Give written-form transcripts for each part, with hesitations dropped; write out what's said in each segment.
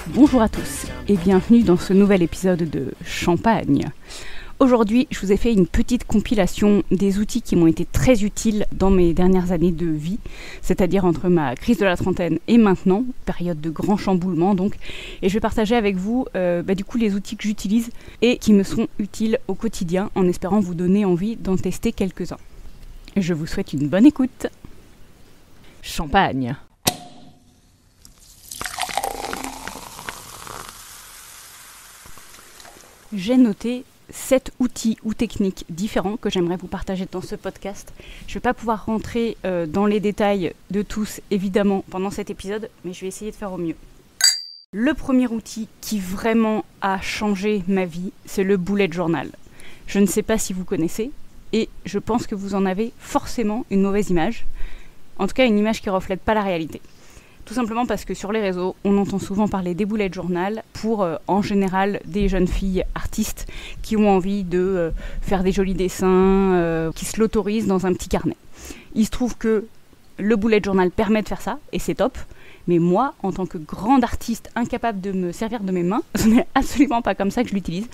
Bonjour à tous et bienvenue dans ce nouvel épisode de Champagne. Aujourd'hui, je vous ai fait une petite compilation des outils qui m'ont été très utiles dans mes dernières années de vie, c'est-à-dire entre ma crise de la trentaine et maintenant, période de grand chamboulement donc, et je vais partager avec vous les outils que j'utilise et qui me sont utiles au quotidien en espérant vous donner envie d'en tester quelques-uns. Je vous souhaite une bonne écoute. Champagne. J'ai noté 7 outils ou techniques différents que j'aimerais vous partager dans ce podcast. Je ne vais pas pouvoir rentrer dans les détails de tous, évidemment, pendant cet épisode, mais je vais essayer de faire au mieux. Le premier outil qui vraiment a changé ma vie, c'est le bullet journal. Je ne sais pas si vous connaissez, et je pense que vous en avez forcément une mauvaise image. En tout cas, une image qui ne reflète pas la réalité. Tout simplement parce que sur les réseaux, on entend souvent parler des bullet journal pour, en général, des jeunes filles artistes qui ont envie de faire des jolis dessins, qui se l'autorisent dans un petit carnet. Il se trouve que le bullet journal permet de faire ça, et c'est top. Mais moi, en tant que grande artiste incapable de me servir de mes mains, ce n'est absolument pas comme ça que je l'utilise.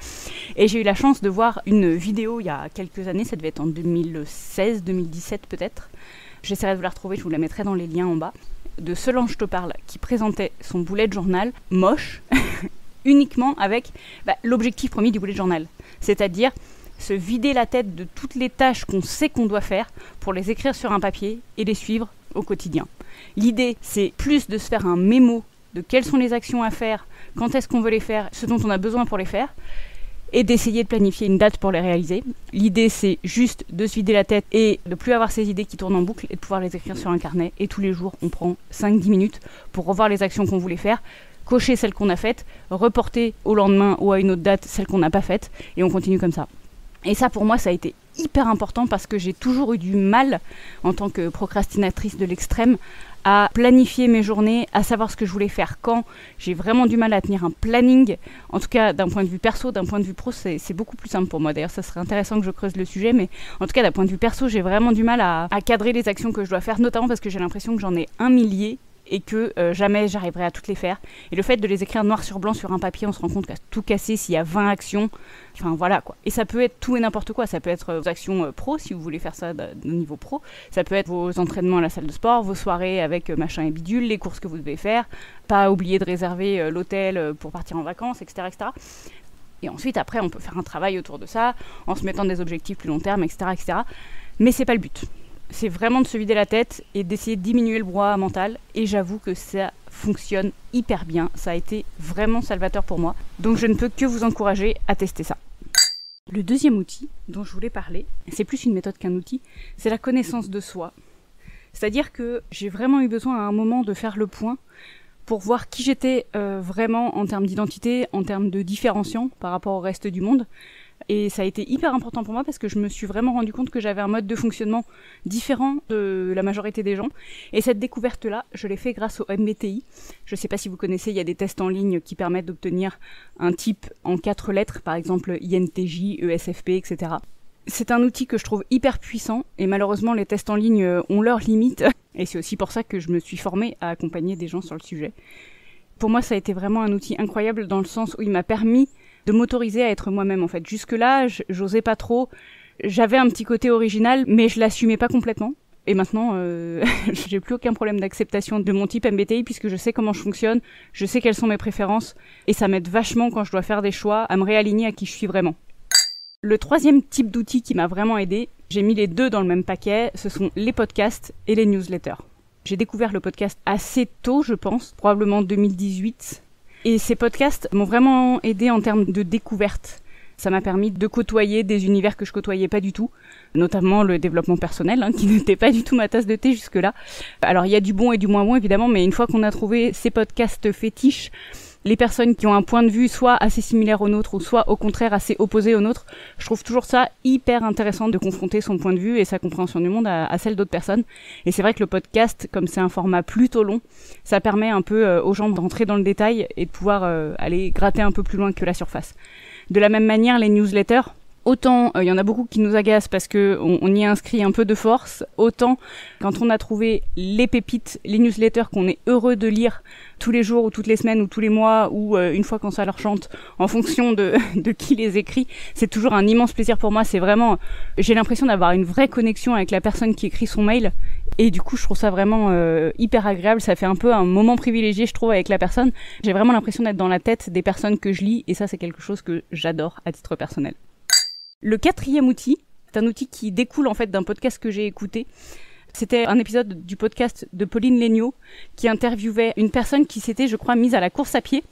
Et j'ai eu la chance de voir une vidéo il y a quelques années, ça devait être en 2016, 2017 peut-être. J'essaierai de vous la retrouver, je vous la mettrai dans les liens en bas. De Solange te parle, qui présentait son bullet journal moche, uniquement avec l'objectif premier du bullet journal. C'est-à-dire se vider la tête de toutes les tâches qu'on sait qu'on doit faire pour les écrire sur un papier et les suivre au quotidien. L'idée, c'est plus de se faire un mémo de quelles sont les actions à faire, quand est-ce qu'on veut les faire, ce dont on a besoin pour les faire, et d'essayer de planifier une date pour les réaliser. L'idée, c'est juste de se vider la tête et de ne plus avoir ces idées qui tournent en boucle et de pouvoir les écrire sur un carnet. Et tous les jours, on prend 5-10 minutes pour revoir les actions qu'on voulait faire, cocher celles qu'on a faites, reporter au lendemain ou à une autre date celles qu'on n'a pas faites, et on continue comme ça. Et ça, pour moi, ça a été hyper important parce que j'ai toujours eu du mal, en tant que procrastinatrice de l'extrême, à planifier mes journées, à savoir ce que je voulais faire quand. J'ai vraiment du mal à tenir un planning. En tout cas, d'un point de vue perso, d'un point de vue pro, c'est beaucoup plus simple pour moi. D'ailleurs, ça serait intéressant que je creuse le sujet, mais en tout cas, d'un point de vue perso, j'ai vraiment du mal à cadrer les actions que je dois faire, notamment parce que j'ai l'impression que j'en ai un millier et que jamais j'arriverai à toutes les faire. Et le fait de les écrire noir sur blanc sur un papier, on se rend compte qu'à tout casser, s'il y a 20 actions, enfin voilà quoi. Et ça peut être tout et n'importe quoi, ça peut être vos actions pro, si vous voulez faire ça au niveau pro, ça peut être vos entraînements à la salle de sport, vos soirées avec machin et bidule, les courses que vous devez faire, pas oublier de réserver l'hôtel pour partir en vacances, etc., etc. Et ensuite, après, on peut faire un travail autour de ça, en se mettant des objectifs plus long terme, etc., etc. Mais c'est pas le but. C'est vraiment de se vider la tête et d'essayer de diminuer le brouhaha mental. Et j'avoue que ça fonctionne hyper bien. Ça a été vraiment salvateur pour moi. Donc je ne peux que vous encourager à tester ça. Le deuxième outil dont je voulais parler, c'est plus une méthode qu'un outil, c'est la connaissance de soi. C'est-à-dire que j'ai vraiment eu besoin à un moment de faire le point pour voir qui j'étais vraiment en termes d'identité, en termes de différenciant par rapport au reste du monde. Et ça a été hyper important pour moi parce que je me suis vraiment rendu compte que j'avais un mode de fonctionnement différent de la majorité des gens. Et cette découverte-là, je l'ai fait grâce au MBTI. Je ne sais pas si vous connaissez, il y a des tests en ligne qui permettent d'obtenir un type en 4 lettres, par exemple INTJ, ESFP, etc. C'est un outil que je trouve hyper puissant et malheureusement les tests en ligne ont leurs limites. Et c'est aussi pour ça que je me suis formée à accompagner des gens sur le sujet. Pour moi, ça a été vraiment un outil incroyable dans le sens où il m'a permis de m'autoriser à être moi-même en fait. Jusque-là, j'osais pas trop. J'avais un petit côté original, mais je l'assumais pas complètement. Et maintenant, j'ai plus aucun problème d'acceptation de mon type MBTI puisque je sais comment je fonctionne, je sais quelles sont mes préférences et ça m'aide vachement quand je dois faire des choix à me réaligner à qui je suis vraiment. Le troisième type d'outil qui m'a vraiment aidé, j'ai mis les deux dans le même paquet, ce sont les podcasts et les newsletters. J'ai découvert le podcast assez tôt, je pense, probablement 2018. Et ces podcasts m'ont vraiment aidé en termes de découverte. Ça m'a permis de côtoyer des univers que je côtoyais pas du tout, notamment le développement personnel, qui n'était pas du tout ma tasse de thé jusque-là. Alors il y a du bon et du moins bon évidemment, mais une fois qu'on a trouvé ces podcasts fétiches, les personnes qui ont un point de vue soit assez similaire au nôtre ou soit au contraire assez opposé au nôtre, je trouve toujours ça hyper intéressant de confronter son point de vue et sa compréhension du monde à celle d'autres personnes. Et c'est vrai que le podcast, comme c'est un format plutôt long, ça permet un peu aux gens d'entrer dans le détail et de pouvoir aller gratter un peu plus loin que la surface. De la même manière, les newsletters, Autant il y en a beaucoup qui nous agacent parce que on y inscrit un peu de force, autant quand on a trouvé les pépites, les newsletters qu'on est heureux de lire tous les jours ou toutes les semaines ou tous les mois ou une fois quand ça leur chante, en fonction de qui les écrit, c'est toujours un immense plaisir pour moi. C'est vraiment, j'ai l'impression d'avoir une vraie connexion avec la personne qui écrit son mail et du coup je trouve ça vraiment hyper agréable. Ça fait un peu un moment privilégié, je trouve, avec la personne. J'ai vraiment l'impression d'être dans la tête des personnes que je lis et ça c'est quelque chose que j'adore à titre personnel. Le 4e outil, c'est un outil qui découle en fait d'un podcast que j'ai écouté. C'était un épisode du podcast de Pauline Léniaud qui interviewait une personne qui s'était, je crois, mise à la course à pied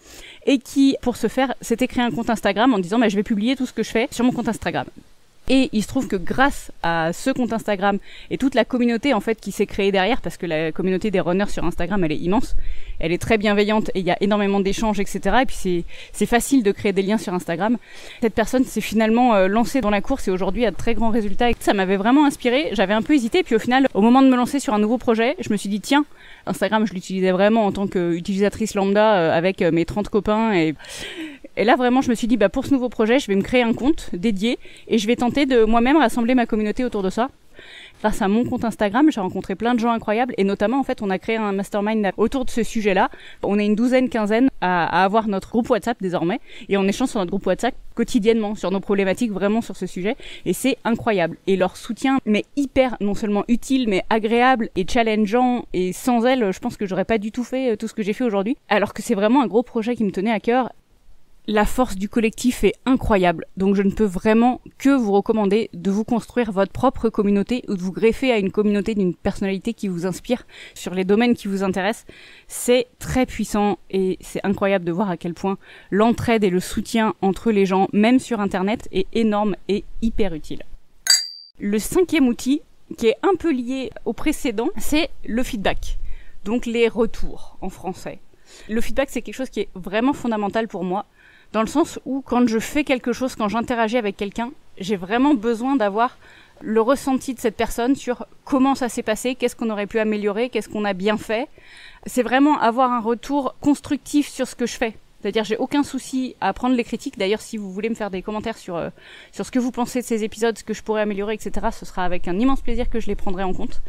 et qui, pour ce faire, s'était créé un compte Instagram en disant je vais publier tout ce que je fais sur mon compte Instagram. Et il se trouve que grâce à ce compte Instagram et toute la communauté en fait qui s'est créée derrière, parce que la communauté des runners sur Instagram elle est immense, elle est très bienveillante et il y a énormément d'échanges, etc. Et puis c'est facile de créer des liens sur Instagram. Cette personne s'est finalement lancée dans la course et aujourd'hui a de très grands résultats. Et ça m'avait vraiment inspirée. J'avais un peu hésité, puis au final, au moment de me lancer sur un nouveau projet, je me suis dit tiens, Instagram je l'utilisais vraiment en tant qu'utilisatrice lambda avec mes 30 copains et là, vraiment, je me suis dit, pour ce nouveau projet, je vais me créer un compte dédié et je vais tenter de moi-même rassembler ma communauté autour de ça. Grâce à mon compte Instagram, j'ai rencontré plein de gens incroyables et notamment, en fait, on a créé un mastermind autour de ce sujet-là. On est une douzaine, quinzaine à avoir notre groupe WhatsApp désormais et on échange sur notre groupe WhatsApp quotidiennement sur nos problématiques vraiment sur ce sujet et c'est incroyable. Et leur soutien, mais hyper, non seulement utile, mais agréable et challengeant et sans elle, je pense que j'aurais pas du tout fait tout ce que j'ai fait aujourd'hui. Alors que c'est vraiment un gros projet qui me tenait à cœur. La force du collectif est incroyable, donc je ne peux vraiment que vous recommander de vous construire votre propre communauté ou de vous greffer à une communauté d'une personnalité qui vous inspire sur les domaines qui vous intéressent. C'est très puissant et c'est incroyable de voir à quel point l'entraide et le soutien entre les gens, même sur Internet, est énorme et hyper utile. Le 5e outil, qui est un peu lié au précédent, c'est le feedback, donc les retours en français. Le feedback, c'est quelque chose qui est vraiment fondamental pour moi. Dans le sens où quand je fais quelque chose, quand j'interagis avec quelqu'un, j'ai vraiment besoin d'avoir le ressenti de cette personne sur comment ça s'est passé, qu'est-ce qu'on aurait pu améliorer, qu'est-ce qu'on a bien fait. C'est vraiment avoir un retour constructif sur ce que je fais. C'est-à-dire j'ai aucun souci à prendre les critiques. D'ailleurs, si vous voulez me faire des commentaires sur ce que vous pensez de ces épisodes, ce que je pourrais améliorer, etc., ce sera avec un immense plaisir que je les prendrai en compte.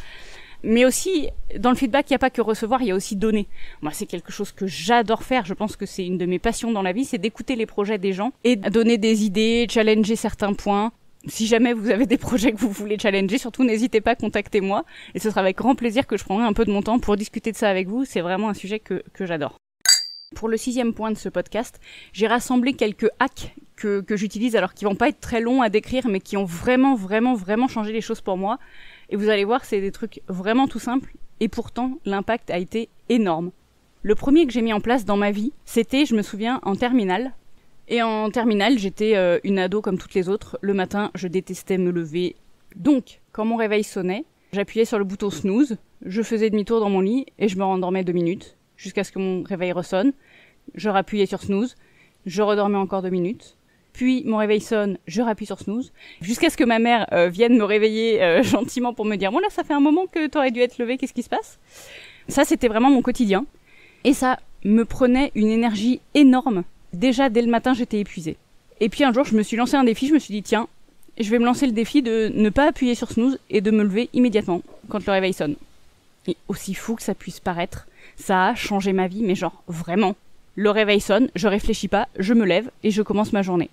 Mais aussi, dans le feedback, il n'y a pas que recevoir, il y a aussi donner. Moi, c'est quelque chose que j'adore faire. Je pense que c'est une de mes passions dans la vie, c'est d'écouter les projets des gens et donner des idées, challenger certains points. Si jamais vous avez des projets que vous voulez challenger, surtout n'hésitez pas, contactez-moi. Et ce sera avec grand plaisir que je prendrai un peu de mon temps pour discuter de ça avec vous. C'est vraiment un sujet que j'adore. Pour le 6e point de ce podcast, j'ai rassemblé quelques hacks que j'utilise, alors qui vont pas être très longs à décrire, mais qui ont vraiment changé les choses pour moi. Et vous allez voir, c'est des trucs vraiment tout simples, et pourtant, l'impact a été énorme. Le premier que j'ai mis en place dans ma vie, c'était, je me souviens, en terminale. Et en terminale, j'étais une ado comme toutes les autres. Le matin, je détestais me lever. Donc, quand mon réveil sonnait, j'appuyais sur le bouton snooze, je faisais demi-tour dans mon lit, et je me rendormais 2 minutes, jusqu'à ce que mon réveil ressonne. Je rappuyais sur snooze, je redormais encore 2 minutes. Puis mon réveil sonne, je rappuie sur snooze, jusqu'à ce que ma mère vienne me réveiller gentiment pour me dire « Bon là, ça fait un moment que t'aurais dû être levée, qu'est-ce qui se passe ?» Ça, c'était vraiment mon quotidien. Et ça me prenait une énergie énorme. Déjà, dès le matin, j'étais épuisée. Et puis un jour, je me suis lancé un défi, je me suis dit « Tiens, je vais me lancer le défi de ne pas appuyer sur snooze et de me lever immédiatement quand le réveil sonne. » Et aussi fou que ça puisse paraître, ça a changé ma vie, mais genre vraiment. Le réveil sonne, je réfléchis pas, je me lève et je commence ma journée.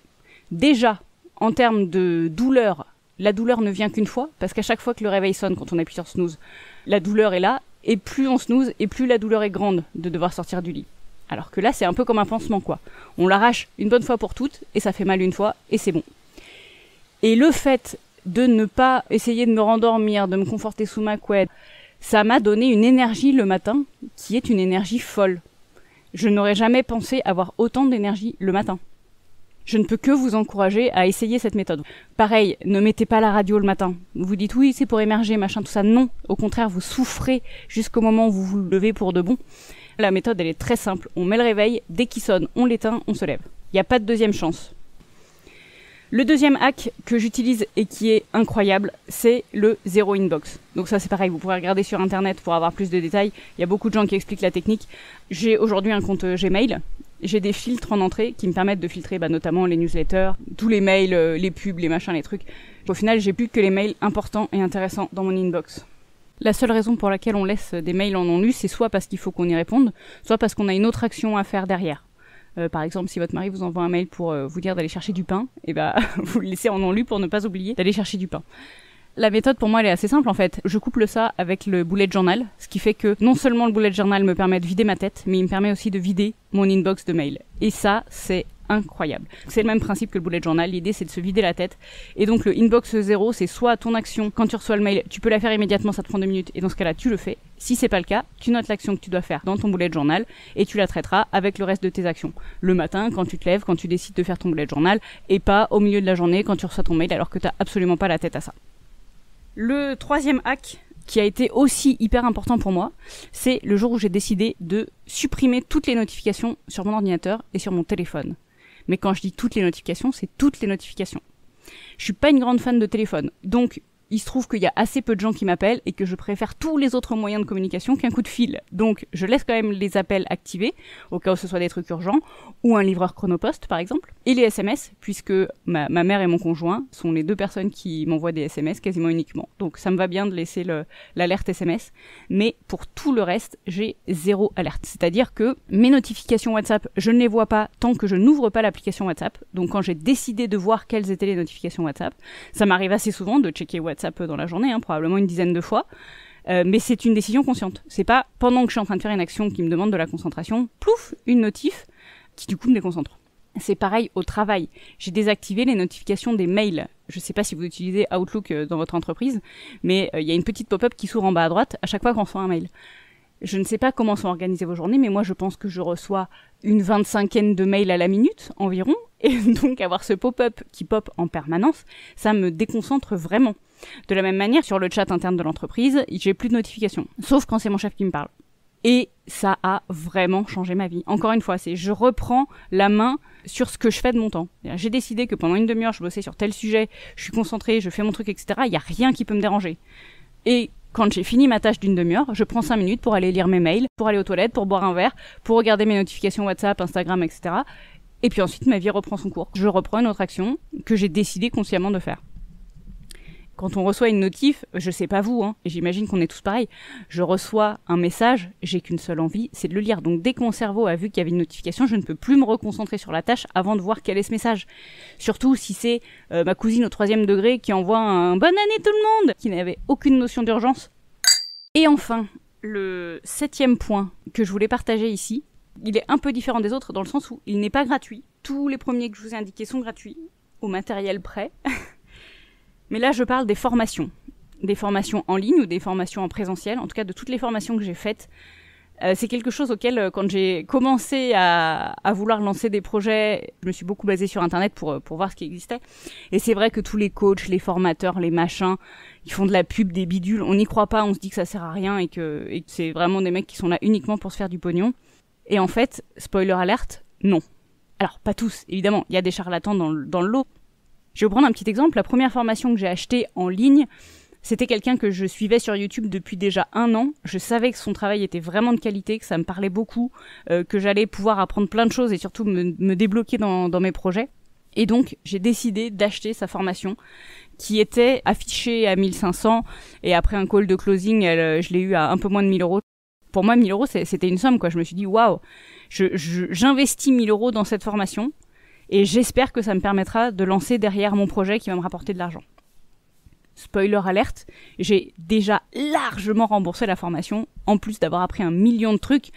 Déjà, en termes de douleur, la douleur ne vient qu'une fois, parce qu'à chaque fois que le réveil sonne, quand on appuie sur snooze, la douleur est là, et plus on snooze, et plus la douleur est grande de devoir sortir du lit. Alors que là, c'est un peu comme un pansement, quoi. On l'arrache une bonne fois pour toutes, et ça fait mal une fois, et c'est bon. Et le fait de ne pas essayer de me rendormir, de me conforter sous ma couette, ça m'a donné une énergie le matin, qui est une énergie folle. Je n'aurais jamais pensé avoir autant d'énergie le matin. Je ne peux que vous encourager à essayer cette méthode. Pareil, ne mettez pas la radio le matin. Vous vous dites oui, c'est pour émerger, machin, tout ça. Non, au contraire, vous souffrez jusqu'au moment où vous vous levez pour de bon. La méthode, elle est très simple. On met le réveil, dès qu'il sonne, on l'éteint, on se lève. Il n'y a pas de deuxième chance. Le deuxième hack que j'utilise et qui est incroyable, c'est le zéro inbox. Donc ça, c'est pareil, vous pourrez regarder sur internet pour avoir plus de détails. Il y a beaucoup de gens qui expliquent la technique. J'ai aujourd'hui un compte Gmail J'ai des filtres en entrée qui me permettent de filtrer notamment les newsletters, tous les mails, les pubs, les machins, les trucs. Au final, j'ai plus que les mails importants et intéressants dans mon inbox. La seule raison pour laquelle on laisse des mails en non-lus, c'est soit parce qu'il faut qu'on y réponde, soit parce qu'on a une autre action à faire derrière. Par exemple, si votre mari vous envoie un mail pour vous dire d'aller chercher du pain, vous le laissez en non-lu pour ne pas oublier d'aller chercher du pain. La méthode pour moi elle est assez simple en fait. Je couple ça avec le bullet journal, ce qui fait que non seulement le bullet journal me permet de vider ma tête, mais il me permet aussi de vider mon inbox de mail. Et ça, c'est incroyable. C'est le même principe que le bullet journal, l'idée c'est de se vider la tête. Et donc le inbox 0, c'est soit ton action, quand tu reçois le mail, tu peux la faire immédiatement, ça te prend 2 minutes, et dans ce cas-là, tu le fais. Si c'est pas le cas, tu notes l'action que tu dois faire dans ton bullet journal, et tu la traiteras avec le reste de tes actions. Le matin, quand tu te lèves, quand tu décides de faire ton bullet journal, et pas au milieu de la journée quand tu reçois ton mail alors que t'as absolument pas la tête à ça. Le troisième hack, qui a été aussi hyper important pour moi, c'est le jour où j'ai décidé de supprimer toutes les notifications sur mon ordinateur et sur mon téléphone. Mais quand je dis toutes les notifications, c'est toutes les notifications. Je suis pas une grande fan de téléphone, donc il se trouve qu'il y a assez peu de gens qui m'appellent et que je préfère tous les autres moyens de communication qu'un coup de fil. Donc je laisse quand même les appels activés, au cas où ce soit des trucs urgents, ou un livreur chronopost par exemple, et les SMS, puisque ma mère et mon conjoint sont les deux personnes qui m'envoient des SMS quasiment uniquement. Donc ça me va bien de laisser l'alerte SMS, mais pour tout le reste, j'ai 0 alerte. C'est-à-dire que mes notifications WhatsApp, je ne les vois pas tant que je n'ouvre pas l'application WhatsApp. Donc quand j'ai décidé de voir quelles étaient les notifications WhatsApp, ça m'arrive assez souvent de checker WhatsApp dans la journée, probablement une dizaine de fois, mais c'est une décision consciente. C'est pas pendant que je suis en train de faire une action qui me demande de la concentration, plouf, une notif qui du coup me déconcentre. C'est pareil au travail. J'ai désactivé les notifications des mails. Je sais pas si vous utilisez Outlook dans votre entreprise, mais il y a une petite pop-up qui s'ouvre en bas à droite à chaque fois qu'on reçoit un mail. Je ne sais pas comment sont organisées vos journées, mais moi je pense que je reçois une 25aine de mails à la minute environ, et donc avoir ce pop-up qui pop en permanence, ça me déconcentre vraiment. De la même manière, sur le chat interne de l'entreprise, j'ai plus de notifications, sauf quand c'est mon chef qui me parle. Et ça a vraiment changé ma vie. Encore une fois, je reprends la main sur ce que je fais de mon temps. J'ai décidé que pendant une demi-heure, je bossais sur tel sujet, je suis concentrée, je fais mon truc, etc. Il n'y a rien qui peut me déranger. Et quand j'ai fini ma tâche d'une demi-heure, je prends 5 minutes pour aller lire mes mails, pour aller aux toilettes, pour boire un verre, pour regarder mes notifications WhatsApp, Instagram, etc. Et puis ensuite, ma vie reprend son cours. Je reprends une autre action que j'ai décidé consciemment de faire. Quand on reçoit une notif, je sais pas vous, et j'imagine qu'on est tous pareils, je reçois un message, j'ai qu'une seule envie, c'est de le lire. Donc dès que mon cerveau a vu qu'il y avait une notification, je ne peux plus me reconcentrer sur la tâche avant de voir quel est ce message. Surtout si c'est ma cousine au 3e degré qui envoie un « bonne année tout le monde !» qui n'avait aucune notion d'urgence. Et enfin, le 7e point que je voulais partager ici, il est un peu différent des autres dans le sens où il n'est pas gratuit. Tous les premiers que je vous ai indiqués sont gratuits, au matériel près. Mais là, je parle des formations en ligne ou des formations en présentiel, en tout cas de toutes les formations que j'ai faites. C'est quelque chose auquel, quand j'ai commencé à vouloir lancer des projets, je me suis beaucoup basée sur Internet pour voir ce qui existait. Et c'est vrai que tous les coachs, les formateurs, les machins, ils font de la pub, des bidules, on n'y croit pas, on se dit que ça sert à rien et que c'est vraiment des mecs qui sont là uniquement pour se faire du pognon. Et en fait, spoiler alerte, non. Alors, pas tous, évidemment, il y a des charlatans dans le lot. Je vais vous prendre un petit exemple. La première formation que j'ai achetée en ligne, c'était quelqu'un que je suivais sur YouTube depuis déjà 1 an. Je savais que son travail était vraiment de qualité, que ça me parlait beaucoup, que j'allais pouvoir apprendre plein de choses et surtout me débloquer dans mes projets. Et donc, j'ai décidé d'acheter sa formation qui était affichée à 1500 et après un call de closing, je l'ai eu à un peu moins de 1000 euros. Pour moi, 1000 euros, c'était une somme, quoi. Je me suis dit, waouh, j'investis 1000 euros dans cette formation. Et j'espère que ça me permettra de lancer derrière mon projet qui va me rapporter de l'argent. Spoiler alerte, j'ai déjà largement remboursé la formation, en plus d'avoir appris 1 million de trucs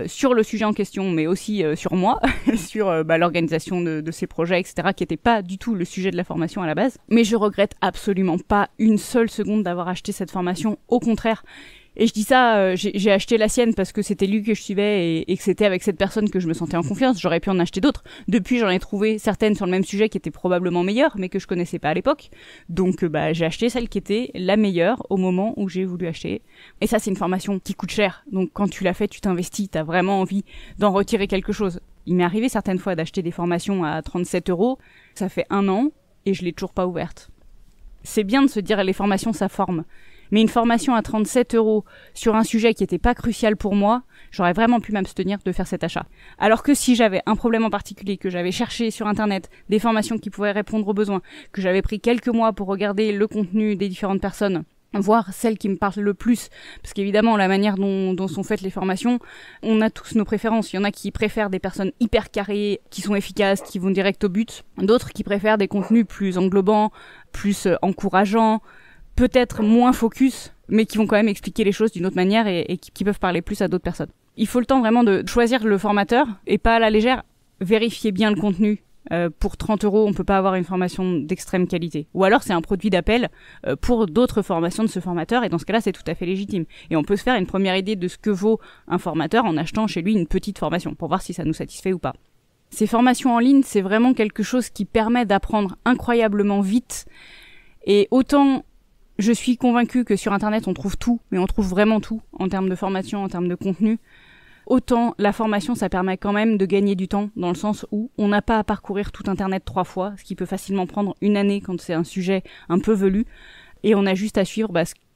sur le sujet en question, mais aussi sur moi, sur l'organisation de ces projets, etc., qui n'était pas du tout le sujet de la formation à la base. Mais je regrette absolument pas une seule seconde d'avoir acheté cette formation, au contraire. Et je dis ça, j'ai acheté la sienne parce que c'était lui que je suivais et que c'était avec cette personne que je me sentais en confiance. J'aurais pu en acheter d'autres. Depuis, j'en ai trouvé certaines sur le même sujet qui étaient probablement meilleures, mais que je connaissais pas à l'époque. Donc, j'ai acheté celle qui était la meilleure au moment où j'ai voulu acheter. Et ça, c'est une formation qui coûte cher. Donc, quand tu l'as fait, tu t'investis, t'as vraiment envie d'en retirer quelque chose. Il m'est arrivé certaines fois d'acheter des formations à 37 €. Ça fait 1 an et je l'ai toujours pas ouverte. C'est bien de se dire les formations, ça forme. Mais une formation à 37 € sur un sujet qui n'était pas crucial pour moi, j'aurais vraiment pu m'abstenir de faire cet achat. Alors que si j'avais un problème en particulier, que j'avais cherché sur internet des formations qui pouvaient répondre aux besoins, que j'avais pris quelques mois pour regarder le contenu des différentes personnes, voir celles qui me parlent le plus, parce qu'évidemment la manière dont sont faites les formations, on a tous nos préférences. Il y en a qui préfèrent des personnes hyper carrées, qui sont efficaces, qui vont direct au but, d'autres qui préfèrent des contenus plus englobants, plus encourageants, peut-être moins focus, mais qui vont quand même expliquer les choses d'une autre manière et qui peuvent parler plus à d'autres personnes. Il faut le temps vraiment de choisir le formateur et pas à la légère, vérifier bien le contenu. Pour 30 €, on peut pas avoir une formation d'extrême qualité. Ou alors c'est un produit d'appel pour d'autres formations de ce formateur, et dans ce cas-là, c'est tout à fait légitime. Et on peut se faire une première idée de ce que vaut un formateur en achetant chez lui une petite formation, pour voir si ça nous satisfait ou pas. Ces formations en ligne, c'est vraiment quelque chose qui permet d'apprendre incroyablement vite, et autant je suis convaincue que sur Internet on trouve tout, mais on trouve vraiment tout, en termes de formation, en termes de contenu, autant la formation, ça permet quand même de gagner du temps, dans le sens où on n'a pas à parcourir tout Internet 3 fois, ce qui peut facilement prendre une année quand c'est un sujet un peu velu, et on a juste à suivre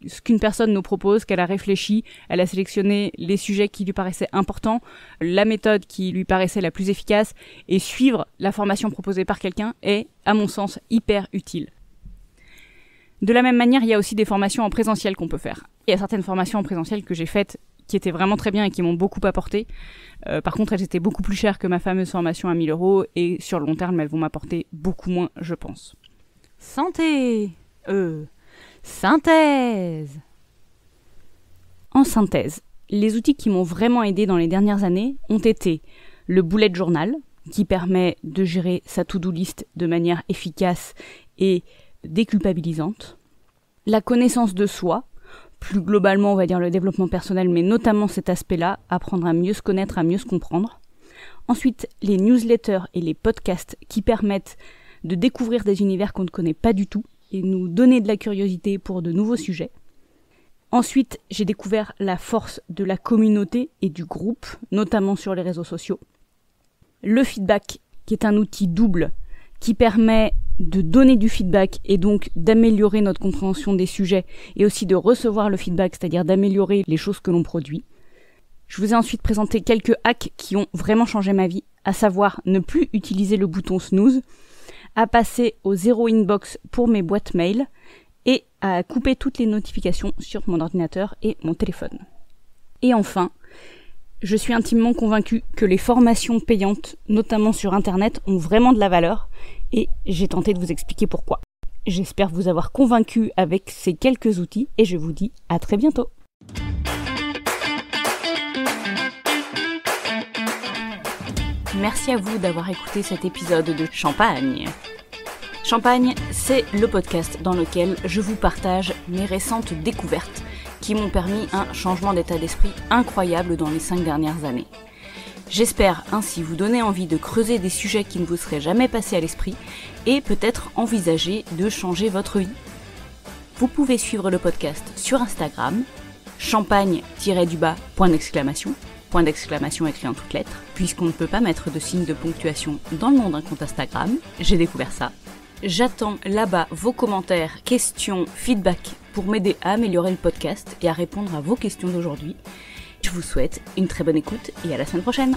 ce qu'une personne nous propose, qu'elle a réfléchi, elle a sélectionné les sujets qui lui paraissaient importants, la méthode qui lui paraissait la plus efficace, et suivre la formation proposée par quelqu'un est, à mon sens, hyper utile. De la même manière, il y a aussi des formations en présentiel qu'on peut faire. Il y a certaines formations en présentiel que j'ai faites qui étaient vraiment très bien et qui m'ont beaucoup apporté. Par contre, elles étaient beaucoup plus chères que ma fameuse formation à 1 000 € et sur le long terme, elles vont m'apporter beaucoup moins, je pense. Synthèse. En synthèse, les outils qui m'ont vraiment aidé dans les dernières années ont été le bullet journal, qui permet de gérer sa to-do list de manière efficace et déculpabilisante, la connaissance de soi, plus globalement, on va dire le développement personnel, mais notamment cet aspect-là, apprendre à mieux se connaître, à mieux se comprendre. Ensuite, les newsletters et les podcasts qui permettent de découvrir des univers qu'on ne connaît pas du tout et nous donner de la curiosité pour de nouveaux sujets. Ensuite, j'ai découvert la force de la communauté et du groupe, notamment sur les réseaux sociaux. Le feedback, qui est un outil double, qui permet de donner du feedback et donc d'améliorer notre compréhension des sujets et aussi de recevoir le feedback, c'est-à-dire d'améliorer les choses que l'on produit. Je vous ai ensuite présenté quelques hacks qui ont vraiment changé ma vie, à savoir ne plus utiliser le bouton snooze, à passer au zéro inbox pour mes boîtes mail et à couper toutes les notifications sur mon ordinateur et mon téléphone. Et enfin, je suis intimement convaincue que les formations payantes, notamment sur Internet, ont vraiment de la valeur et j'ai tenté de vous expliquer pourquoi. J'espère vous avoir convaincu avec ces quelques outils et je vous dis à très bientôt. Merci à vous d'avoir écouté cet épisode de Champagne. Champagne, c'est le podcast dans lequel je vous partage mes récentes découvertes qui m'ont permis un changement d'état d'esprit incroyable dans les 5 dernières années. J'espère ainsi vous donner envie de creuser des sujets qui ne vous seraient jamais passés à l'esprit et peut-être envisager de changer votre vie. Vous pouvez suivre le podcast sur Instagram, champagne-du-bas, point d'exclamation écrit en toutes lettres, puisqu'on ne peut pas mettre de signe de ponctuation dans le nom d'un compte Instagram, j'ai découvert ça. J'attends là-bas vos commentaires, questions, feedback pour m'aider à améliorer le podcast et à répondre à vos questions d'aujourd'hui. Je vous souhaite une très bonne écoute et à la semaine prochaine.